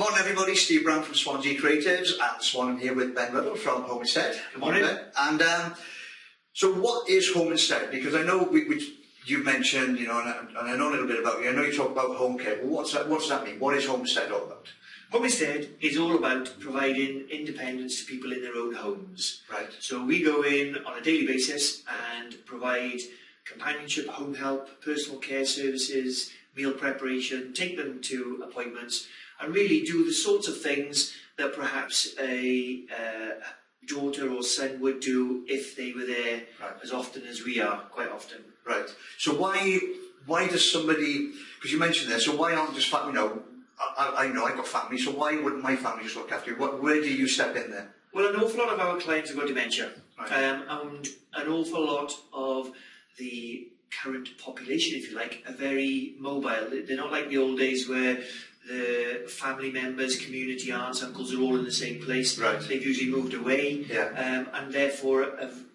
Morning everybody, Steve Brown from Swansea Creatives and Swan here with Ben Riddle from Home Instead. Good morning. And so what is Home Instead? Because I know you mentioned, and I know a little bit about you. I know you talk about home care, but what does that mean? What is Home Instead all about? Home Instead is all about providing independence to people in their own homes. Right. So we go in on a daily basis and provide companionship, home help, personal care services, meal preparation, take them to appointments, and really do the sorts of things that perhaps a daughter or son would do if they were there as often as we are, quite often. Right. So why does somebody, because you mentioned there, so why aren't just, I know I've got family, so why wouldn't my family just look after you? Where do you step in there? Well, an awful lot of our clients have got dementia, right. And an awful lot of the current population, if you like, are very mobile. They're not like the old days where the family members, community aunts, uncles are all in the same place. Right. They've usually moved away, and therefore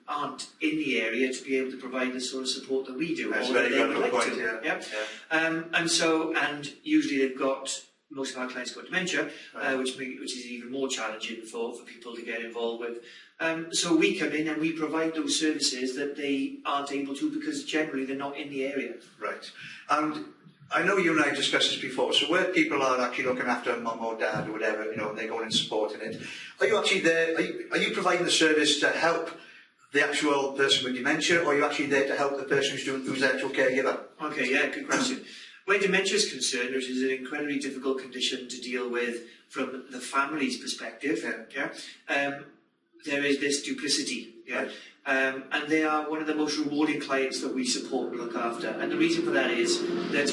aren't in the area to be able to provide the sort of support that we do. That's or very that they would like point, to. And usually they've got, most of our clients got dementia, right. which is even more challenging for people to get involved with. So we come in and we provide those services that they aren't able to because generally they're not in the area. Right. And I know you and I discussed this before, so where people are actually looking after mum or dad or whatever, and they're going and supporting it, are you actually there, are you providing the service to help the actual person with dementia, or are you actually there to help the person who's the actual caregiver? Okay, yeah, good question. Where dementia is concerned, which is an incredibly difficult condition to deal with from the family's perspective, there is this duplicity, and they are one of the most rewarding clients that we support and look after. And the reason for that is that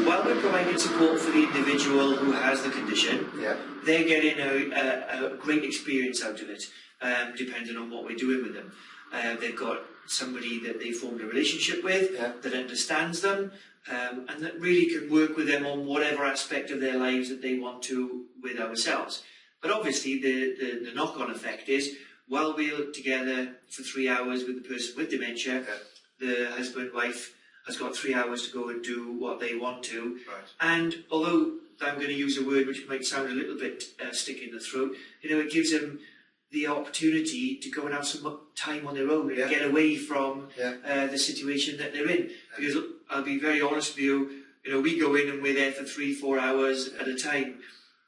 while we're providing support for the individual who has the condition, they're getting a great experience out of it, depending on what we're doing with them. They've got somebody that they formed a relationship with, that understands them, and that really can work with them on whatever aspect of their lives that they want to with ourselves. But obviously the knock-on effect is, while we're together for 3 hours with the person with dementia, the husband, wife has got 3 hours to go and do what they want to. Right. And although I'm going to use a word which might sound a little bit stick in the throat, it gives them the opportunity to go and have some time on their own and get away from the situation that they're in. Because I'll be very honest with you, we go in and we're there for 3-4 hours at a time.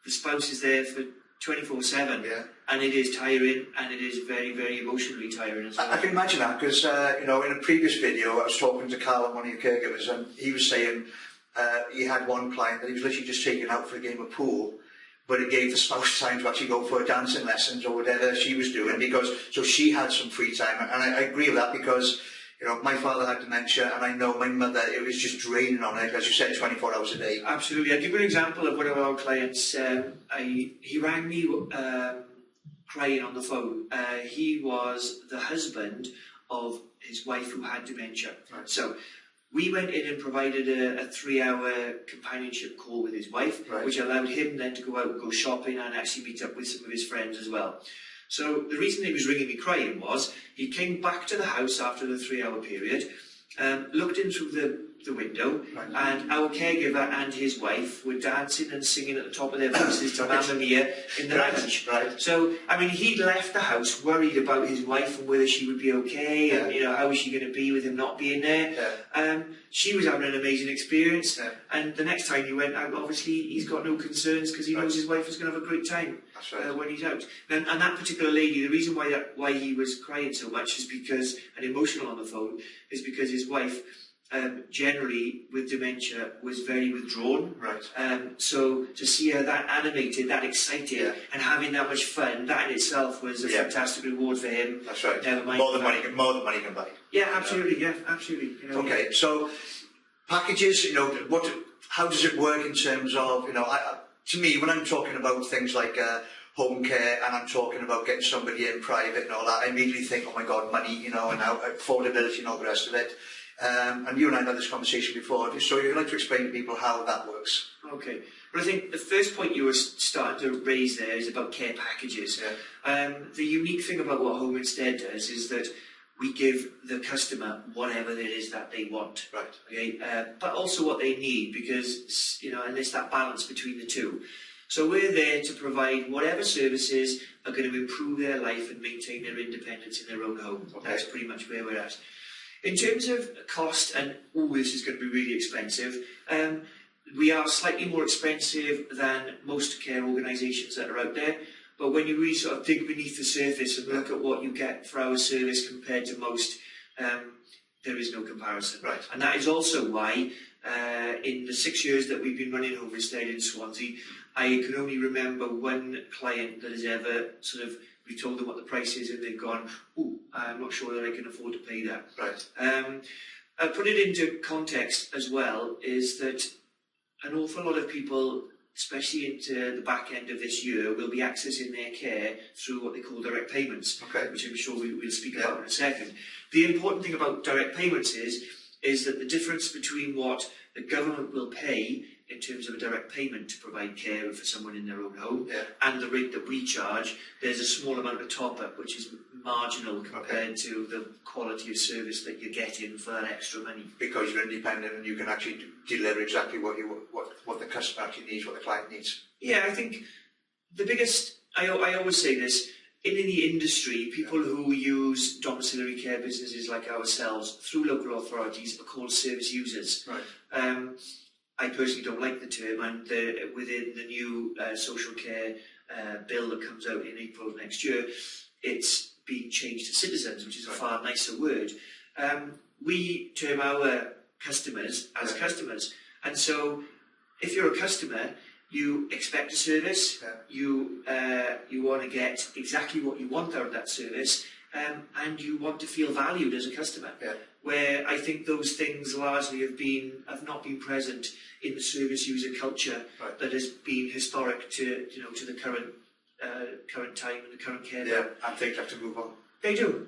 The spouse is there for 24/7, and it is tiring, and it is very, very emotionally tiring as well. I can imagine that, because in a previous video I was talking to Carl, one of your caregivers, and he was saying he had one client that he was literally just taken out for a game of pool, but it gave the spouse time to actually go for dancing lessons or whatever she was doing, so she had some free time. And I agree with that, because my father had dementia, and I know my mother, it was just draining on her, as you said, 24 hours a day. Absolutely. I'll give you an example of one of our clients. He rang me crying on the phone. He was the husband of his wife who had dementia. Right. So we went in and provided a 3-hour companionship call with his wife, which allowed him then to go out and go shopping and actually meet up with some of his friends as well. So the reason he was ringing me crying was he came back to the house after the 3-hour period, looked in through the window, and our caregiver and his wife were dancing and singing at the top of their voices to Mamma Mia in the lounge. So, he'd left the house worried about his wife and whether she would be okay, and how was she going to be with him not being there. She was having an amazing experience, and the next time he went out, obviously he's got no concerns because he knows his wife is going to have a great time when he's out. And that particular lady, the reason why he was crying so much is because, and emotional on the phone, is because his wife, generally with dementia, was very withdrawn. So to see her that animated, that excited, and having that much fun, that in itself was a fantastic reward for him. That's right. Never mind more than money can buy. Yeah, absolutely. Yeah, absolutely. Okay, so packages. How does it work in terms of to me, when I'm talking about things like home care, and I'm talking about getting somebody in private and all that, I immediately think, oh my God, money, and affordability and all the rest of it. And you and I had this conversation before, so you'd like to explain to people how that works. Okay. Well, I think the first point you were starting to raise there is about care packages. The unique thing about what Home Instead does is that we give the customer whatever it is that they want. Okay? But also what they need, because, and there's that balance between the two. So we're there to provide whatever services are going to improve their life and maintain their independence in their own home. Okay. That's pretty much where we're at. In terms of cost, and this is going to be really expensive, we are slightly more expensive than most care organisations that are out there. But when you really sort of dig beneath the surface and look at what you get for our service compared to most, there is no comparison. Right. And that is also why, in the 6 years that we've been running Homestead in Swansea, I can only remember one client that has ever sort of, we told them what the price is and they've gone, I'm not sure that I can afford to pay that. Right. Put it into context as well, is that an awful lot of people, especially into the back end of this year, will be accessing their care through what they call direct payments, Okay. which I'm sure we'll speak about in a second. The important thing about direct payments is that the difference between what the government will pay in terms of a direct payment to provide care for someone in their own home and the rate that we charge, there's a small amount of top-up which is marginal compared to the quality of service that you're getting for that extra money. Because you're independent and you can actually deliver exactly what the customer actually needs, what the client needs. Yeah, I think the biggest, I always say this, in the industry, people who use domiciliary care businesses like ourselves through local authorities are called service users. Right. I personally don't like the term, and within the new social care bill that comes out in April of next year, it's being changed to citizens, which is a far nicer word. We term our customers as customers, and so if you're a customer, you expect a service, you want to get exactly what you want out of that service, and you want to feel valued as a customer. Yeah. Where I think those things largely have not been present in the service user culture that has been historic to the current time and the current care. Yeah, and things have to move on. They do.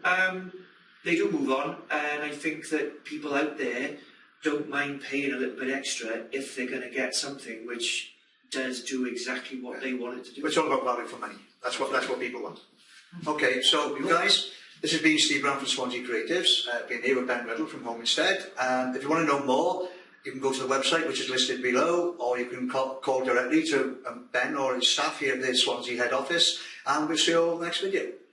They do move on, and I think that people out there don't mind paying a little bit extra if they're going to get something which does do exactly what they want it to do. It's all about value for money. That's what people want. Okay, so you guys, this has been Steve Brown from Swansea Creatives, been here with Ben Riddle from Homestead. And if you want to know more, you can go to the website, which is listed below, or you can call directly to Ben or his staff here at the Swansea head office, and we'll see you all in the next video.